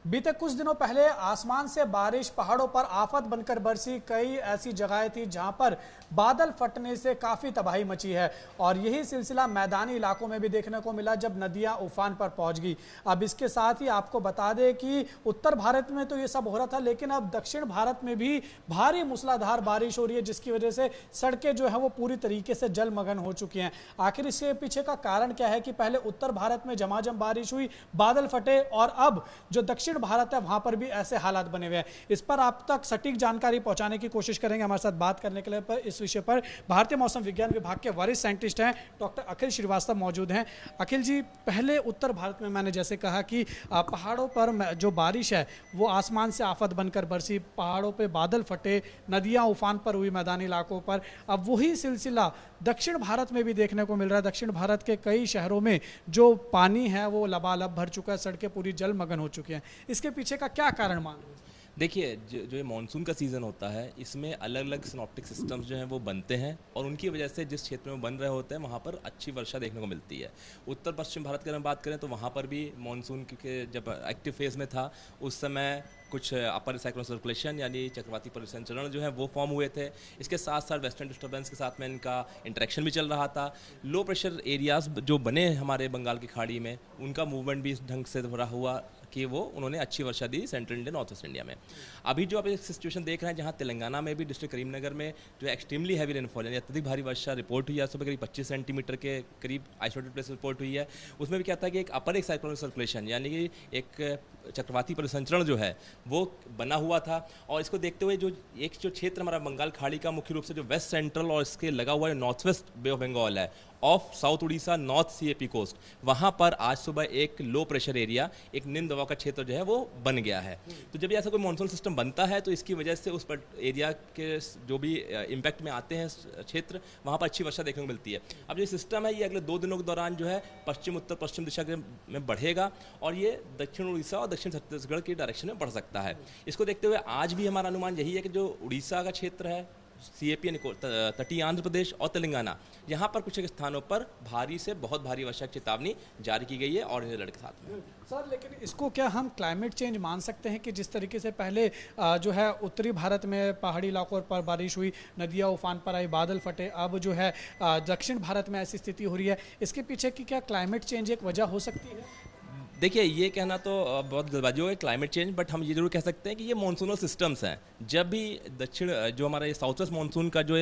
बीते कुछ दिनों पहले आसमान से बारिश पहाड़ों पर आफत बनकर बरसी। कई ऐसी जगहें थी जहां पर बादल फटने से काफी तबाही मची है और यही सिलसिला मैदानी इलाकों में भी देखने को मिला जब नदियां उफान पर पहुंच गई। अब इसके साथ ही आपको बता दें कि उत्तर भारत में तो ये सब हो रहा था, लेकिन अब दक्षिण भारत में भी भारी मूसलाधार बारिश हो रही है, जिसकी वजह से सड़कें जो है वो पूरी तरीके से जलमग्न हो चुकी हैं। आखिर इसके पीछे का कारण क्या है कि पहले उत्तर भारत में झमाझम बारिश हुई, बादल फटे और अब जो दक्षिण भारत है वहां पर भी ऐसे हालात बने हुए हैं। इस पर आप तक सटीक जानकारी पहुंचाने की कोशिश करेंगे। हमारे साथ बात करने के लिए इस विषय पर भारतीय मौसम विज्ञान विभाग के वरिष्ठ साइंटिस्ट हैं डॉक्टर अखिल श्रीवास्तव मौजूद हैं। अखिल जी, पहले उत्तर भारत में मैंने जैसे कहा कि पहाड़ों पर जो बारिश है वो आसमान से आफत बनकर बरसी, पहाड़ों पे बादल फटे, नदियां उफान पर हुई मैदानी इलाकों पर। अब वही सिलसिला दक्षिण भारत में भी देखने को मिल रहा है। दक्षिण भारत के कई शहरों में जो पानी है वो लबालब भर चुका है, सड़कें पूरी जलमग्न हो चुकी हैं। इसके पीछे का क्या कारण मान रहे हैं? देखिए, जो ये मानसून का सीज़न होता है, इसमें अलग अलग सिनॉप्टिक सिस्टम्स जो हैं वो बनते हैं और उनकी वजह से जिस क्षेत्र में बन रहे होते हैं वहाँ पर अच्छी वर्षा देखने को मिलती है। उत्तर पश्चिम भारत की अगर बात करें तो वहाँ पर भी मानसून के जब एक्टिव फेज़ में था उस समय कुछ अपर साइक्लोन सर्कुलेशन यानी चक्रवाती परिसंचरण जो है वो फॉर्म हुए थे। इसके साथ साथ वेस्टर्न डिस्टर्बेंस के साथ में इनका इंटरेक्शन भी चल रहा था। लो प्रेशर एरियाज़ जो बने हमारे बंगाल की खाड़ी में, उनका मूवमेंट भी इस ढंग से हो रहा हुआ कि वो उन्होंने अच्छी वर्षा दी central India, north west India में। अभी जो आप एक सिचुएशन देख रहे हैं जहाँ तेलंगाना में भी डिस्ट्रिक्ट करीमनगर में जो एक्सट्रीमली हैवी रेनफॉल यानी अत्यधिक भारी वर्षा रिपोर्ट हुई है, सुबह करीब 25 सेंटीमीटर के करीब आइसोलेटेड प्लेस रिपोर्ट हुई है। उसमें भी क्या था कि एक अपर एक साइक्लोनिक सर्कुलेशन यानी कि एक चक्रवाती परिसंचरण जो है वो बना हुआ था और इसको देखते हुए जो क्षेत्र हमारा बंगाल खाड़ी का मुख्य रूप से जो वेस्ट सेंट्रल और इसके लगा हुआ north west bay of Bengal है off south Orissa north CAP coast, वहाँ पर आज सुबह एक लो प्रेशर एरिया, एक निम्न दबाव का क्षेत्र जो है वो बन गया है। तो जब ऐसा कोई मानसून सिस्टम बनता है तो इसकी वजह से उस पर एरिया के जो भी इम्पैक्ट में आते हैं क्षेत्र, वहाँ पर अच्छी वर्षा देखने को मिलती है। अब ये सिस्टम है ये अगले 2 दिनों के दौरान जो है पश्चिम उत्तर पश्चिम दिशा में बढ़ेगा और ये दक्षिण उड़ीसा और दक्षिण छत्तीसगढ़ की डायरेक्शन में बढ़ सकता है। इसको देखते हुए आज भी हमारा अनुमान यही है कि जो उड़ीसा का क्षेत्र है, सीएपी तटीय आंध्र प्रदेश और तेलंगाना, यहाँ पर कुछ एक स्थानों पर भारी से बहुत भारी वर्षा की चेतावनी जारी की गई है ऑरेंज अलर्ट के साथ में। सर, लेकिन इसको क्या हम क्लाइमेट चेंज मान सकते हैं कि जिस तरीके से पहले जो है उत्तरी भारत में पहाड़ी इलाकों पर बारिश हुई, नदियाँ उफान पर आई, बादल फटे, अब जो है दक्षिण भारत में ऐसी स्थिति हो रही है, इसके पीछे की क्या क्लाइमेट चेंज एक वजह हो सकती है? देखिए, ये कहना तो बहुत गलतबाजी है क्लाइमेट चेंज, बट हम ये जरूर कह सकते हैं कि ये मानसूनल सिस्टम्स हैं। जब भी दक्षिण जो हमारा ये साउथ वेस्ट मानसून का जो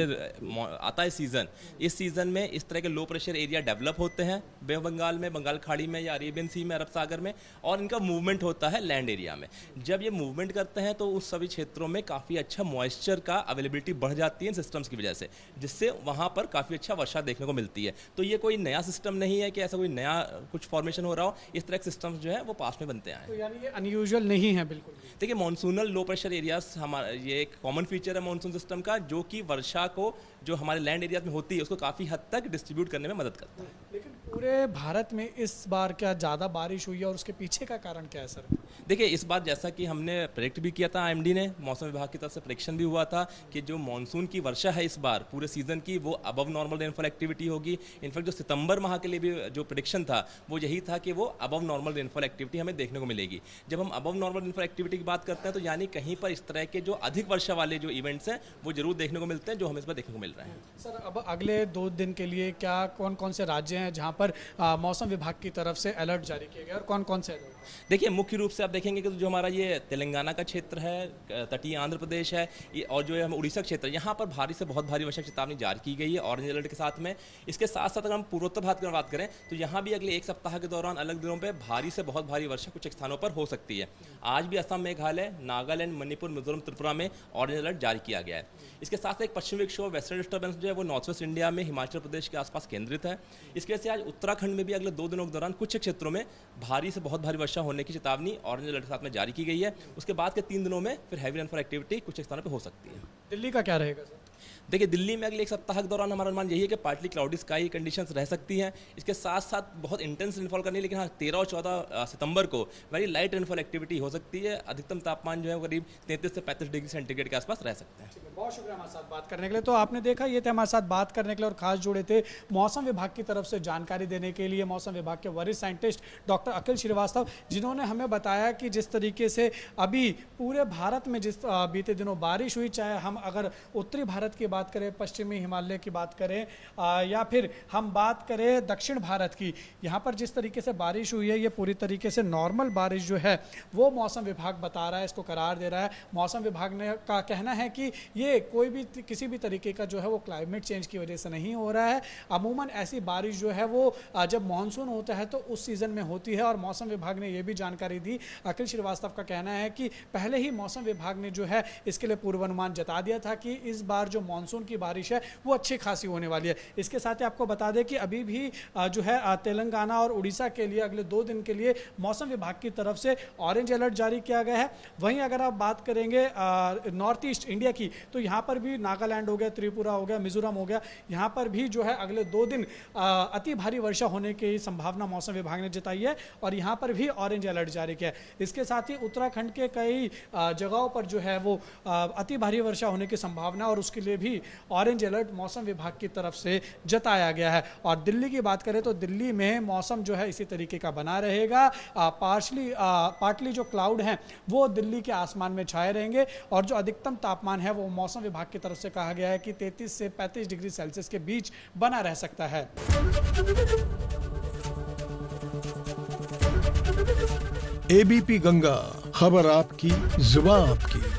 आता है सीज़न, इस सीज़न में इस तरह के लो प्रेशर एरिया डेवलप होते हैं बे ऑफ बंगाल में, बंगाल खाड़ी में या अरेबियन सी में, अरब सागर में, और इनका मूवमेंट होता है लैंड एरिया में। जब ये मूवमेंट करते हैं तो उस सभी क्षेत्रों में काफ़ी अच्छा मॉइस्चर का अवेलेबिलिटी बढ़ जाती है इन सिस्टम्स की वजह से, जिससे वहाँ पर काफ़ी अच्छा वर्षा देखने को मिलती है। तो ये कोई नया सिस्टम नहीं है कि ऐसा कोई नया कुछ फॉर्मेशन हो रहा हो, इस तरह के सिस्टम जो है वो पास में बनते हैं। तो यानी ये अनयूजुअल नहीं है बिल्कुल। देखिए, मानसूनल लो प्रेशर एरियाज हमारा ये एक कॉमन फीचर है मानसून सिस्टम का, जो कि वर्षा को जो हमारे लैंड एरियाज में होती है उसको काफ़ी हद तक डिस्ट्रीब्यूट करने में मदद करता है। लेकिन पूरे भारत में इस बार क्या ज़्यादा बारिश हुई है और उसके पीछे का कारण क्या है सर? देखिए, इस बार जैसा कि हमने प्रेडिक्ट भी किया था, आईएमडी ने, मौसम विभाग की तरफ से प्रेडिक्शन भी हुआ था कि जो मानसून की वर्षा है इस बार पूरे सीजन की वो अबव नॉर्मल रेनफॉल एक्टिविटी होगी। इनफैक्ट जो सितंबर माह के लिए भी जो प्रेडिक्शन था वो यही था कि वो अबव नॉर्मल रेनफॉल एक्टिविटी हमें देखने को मिलेगी। जब हम अबव नॉर्मल रेनफॉल एक्टिविटी की बात करते हैं तो यानी कहीं पर इस तरह के जो अधिक वर्षा वाले जो इवेंट्स हैं वो जरूर देखने को मिलते हैं, जो हमें इस बार देखने को मिल रहे हैं। सर, अब अगले 2 दिन के लिए क्या कौन कौन से राज्य हैं जहां पर मौसम विभाग की तरफ से अलर्ट जारी किया गया और कौन कौन से अलर्ट? देखिए, मुख्य रूप से आप देखेंगे कि जो हमारा ये तेलंगाना का क्षेत्र है, तटीय आंध्र प्रदेश है, और जो है हम उड़ीसा क्षेत्र, यहाँ पर भारी से बहुत भारी वर्षा की चेतावनी जारी की गई है ऑरेंज अलर्ट के साथ में। इसके साथ साथ अगर हम पूर्वोत्तर भारत की बात करें तो यहाँ भी अगले 1 सप्ताह के दौरान अलग दिनों पर भारी से बहुत भारी वर्षा कुछ स्थानों पर हो सकती है। आज भी असम, मेघालय, नागालैंड, मणिपुर, मिजोरम, त्रिपुरा में ऑरेंज अलर्ट जारी किया गया है। इसके साथ एक पश्चिमी विक्षोभ वेस्टर्न डिस्टर्बेंस जो है वो नॉर्थ वेस्ट इंडिया में, हिमाचल प्रदेश के आसपास केंद्रित है। इसकी वजह से आज उत्तराखंड में भी अगले 2 दिनों के दौरान कुछ क्षेत्रों में भारी से बहुत भारी वर्षा होने की चेतावनी ऑरेंज अलर्ट के साथ में जारी की गई है। उसके बाद के 3 दिनों में फिर हैवी रेनफॉल एक्टिविटी कुछ स्थानों पर हो सकती है। दिल्ली का क्या रहेगा सर? देखिए दिल्ली में अगले एक सप्ताह के दौरान हमारा अनुमान यही है कि पार्टली क्लाउडी स्काई कंडीशंस रह सकती हैं। इसके साथ साथ बहुत इंटेंस रेनफॉल करनी है, लेकिन हाँ 13 और 14 सितंबर को वेरी लाइट रेनफॉल एक्टिविटी हो सकती है। अधिकतम तापमान जो है करीब 33 से 35 डिग्री सेंटीग्रेड के आसपास रह सकते हैं। बहुत शुक्रिया हमारे साथ बात करने के लिए। तो आपने देखा ये थे हमारे साथ बात करने के लिए और खास जुड़े थे मौसम विभाग की तरफ से जानकारी देने के लिए मौसम विभाग के वरिष्ठ साइंटिस्ट डॉक्टर अखिल श्रीवास्तव, जिन्होंने हमें बताया कि जिस तरीके से अभी पूरे भारत में जिस बीते दिनों बारिश हुई, चाहे हम अगर उत्तरी भारत की बात करें, पश्चिमी हिमालय की बात करें या फिर हम बात करें दक्षिण भारत की, यहाँ पर जिस तरीके से बारिश हुई है ये पूरी तरीके से नॉर्मल बारिश जो है वो मौसम विभाग बता रहा है, इसको करार दे रहा है। मौसम विभाग ने का कहना है कि ये कोई भी किसी भी तरीके का जो है वो क्लाइमेट चेंज की वजह से नहीं हो रहा है। अमूमन ऐसी बारिश जो है वो जब मानसून होता है तो उस सीजन में होती है। और मौसम विभाग ने ये भी जानकारी दी, अखिल श्रीवास्तव का कहना है कि पहले ही मौसम विभाग ने जो है इसके लिए पूर्वानुमान जता दिया था कि इस बार जो मानसून की बारिश है वो अच्छी खासी होने वाली है। इसके साथ ही आपको बता दें कि अभी भी जो है तेलंगाना और उड़ीसा के लिए अगले 2 दिन के लिए मौसम विभाग की तरफ से ऑरेंज अलर्ट जारी किया गया है। वहीं अगर आप बात करेंगे नॉर्थ ईस्ट इंडिया की, तो यहाँ पर भी नागालैंड हो गया, त्रिपुरा हो गया, मिजोरम हो गया, यहाँ पर भी जो है अगले 2 दिन अति भारी वर्षा होने की संभावना मौसम विभाग ने जताई है और यहाँ पर भी ऑरेंज अलर्ट जारी किया है। इसके साथ ही उत्तराखंड के कई जगहों पर जो है वो अति भारी वर्षा होने की संभावना और उसके लिए भी ऑरेंज अलर्ट मौसम विभाग की तरफ से जताया गया है। और दिल्ली की बात करें तो दिल्ली में मौसम जो है इसी तरीके का बना रहेगा। पार्टली जो क्लाउड हैं वो दिल्ली के आसमान में छाए रहेंगे और जो अधिकतम तापमान है वो मौसम विभाग की तरफ से कहा गया है कि 33 से 35 डिग्री सेल्सियस के बीच बना रह सकता है। एबीपी गंगा, खबर आपकी, जुबान आपकी।